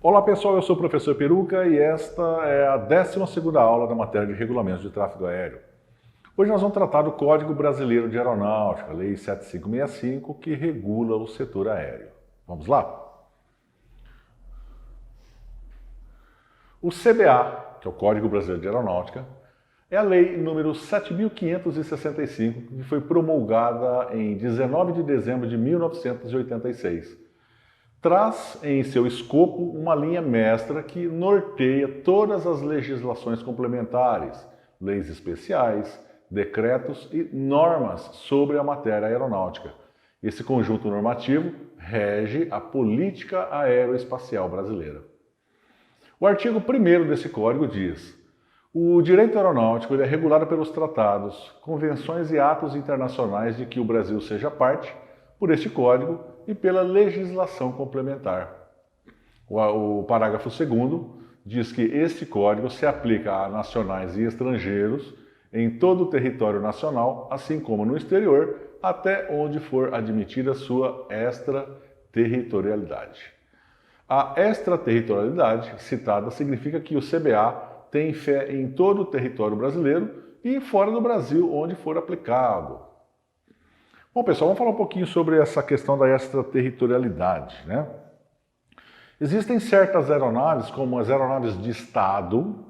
Olá pessoal, eu sou o professor Peruca e esta é a 12ª aula da matéria de regulamentos de tráfego aéreo. Hoje nós vamos tratar do Código Brasileiro de Aeronáutica, Lei 7565, que regula o setor aéreo. Vamos lá? O CBA, que é o Código Brasileiro de Aeronáutica, é a lei número 7.565, que foi promulgada em 19 de dezembro de 1986. Traz em seu escopo uma linha mestra que norteia todas as legislações complementares, leis especiais, decretos e normas sobre a matéria aeronáutica. Esse conjunto normativo rege a política aeroespacial brasileira. O artigo 1º desse código diz: o direito aeronáutico é regulado pelos tratados, convenções e atos internacionais de que o Brasil seja parte, por este código e pela legislação complementar. O parágrafo 2º diz que este código se aplica a nacionais e estrangeiros em todo o território nacional, assim como no exterior, até onde for admitida sua extraterritorialidade. A extraterritorialidade citada significa que o CBA tem fé em todo o território brasileiro e fora do Brasil, onde for aplicado. Bom, pessoal, vamos falar um pouquinho sobre essa questão da extraterritorialidade, né? Existem certas aeronaves, como as aeronaves de Estado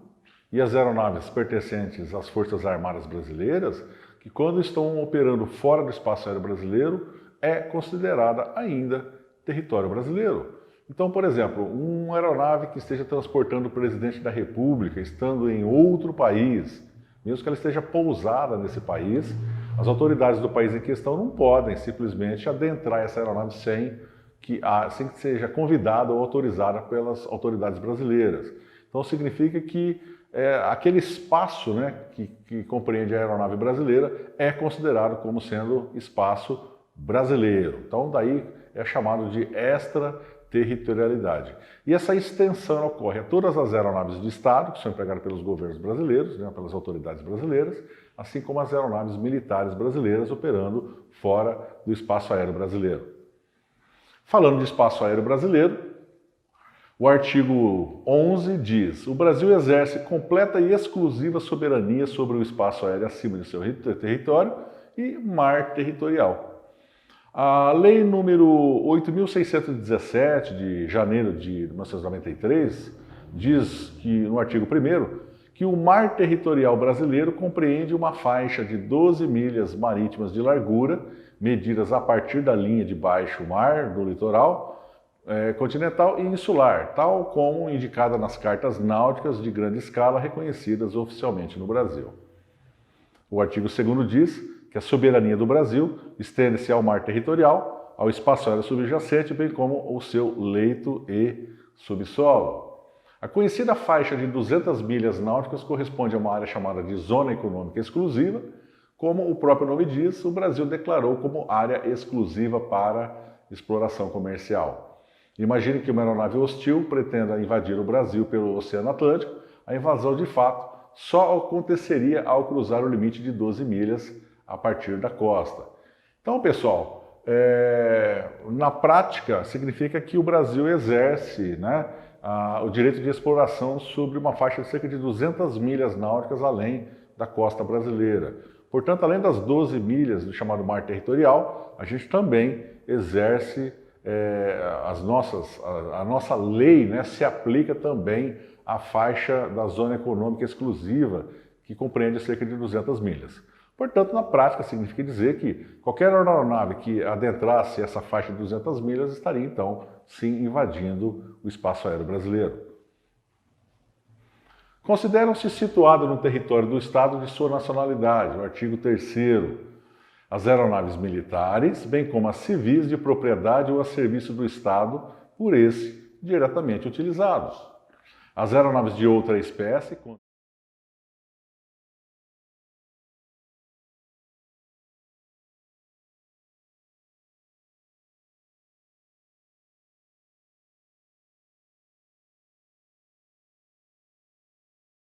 e as aeronaves pertencentes às Forças Armadas Brasileiras, que quando estão operando fora do espaço aéreo brasileiro, é considerada ainda território brasileiro. Então, por exemplo, uma aeronave que esteja transportando o presidente da República, estando em outro país, mesmo que ela esteja pousada nesse país, as autoridades do país em questão não podem simplesmente adentrar essa aeronave sem que seja convidada ou autorizada pelas autoridades brasileiras. Então significa que aquele espaço, né, que compreende a aeronave brasileira é considerado como sendo espaço brasileiro. Então daí é chamado de extraterritorialidade. E essa extensão ocorre a todas as aeronaves de Estado, que são empregadas pelos governos brasileiros, né, pelas autoridades brasileiras, assim como as aeronaves militares brasileiras operando fora do espaço aéreo brasileiro. Falando de espaço aéreo brasileiro, o artigo 11 diz: o Brasil exerce completa e exclusiva soberania sobre o espaço aéreo acima de seu território e mar territorial. A lei número 8.617, de janeiro de 1993, diz que, no artigo 1º, que o mar territorial brasileiro compreende uma faixa de 12 milhas marítimas de largura, medidas a partir da linha de baixo mar do litoral continental e insular, tal como indicada nas cartas náuticas de grande escala reconhecidas oficialmente no Brasil. O artigo 2º diz que a soberania do Brasil estende-se ao mar territorial, ao espaço aéreo subjacente, bem como o seu leito e subsolo. A conhecida faixa de 200 milhas náuticas corresponde a uma área chamada de Zona Econômica Exclusiva. Como o próprio nome diz, o Brasil declarou como área exclusiva para exploração comercial. Imagine que uma aeronave hostil pretenda invadir o Brasil pelo Oceano Atlântico. A invasão, de fato, só aconteceria ao cruzar o limite de 12 milhas a partir da costa. Então, pessoal, na prática, significa que o Brasil exerce, né, o direito de exploração sobre uma faixa de cerca de 200 milhas náuticas além da costa brasileira. Portanto, além das 12 milhas do chamado mar territorial, a gente também exerce a nossa lei, né, se aplica também à faixa da zona econômica exclusiva, que compreende cerca de 200 milhas. Portanto, na prática, significa dizer que qualquer aeronave que adentrasse essa faixa de 200 milhas estaria, então, sim, invadindo o espaço aéreo brasileiro. Consideram-se situados no território do Estado de sua nacionalidade, o artigo 3º, as aeronaves militares, bem como as civis de propriedade ou a serviço do Estado, por esse diretamente utilizados. As aeronaves de outra espécie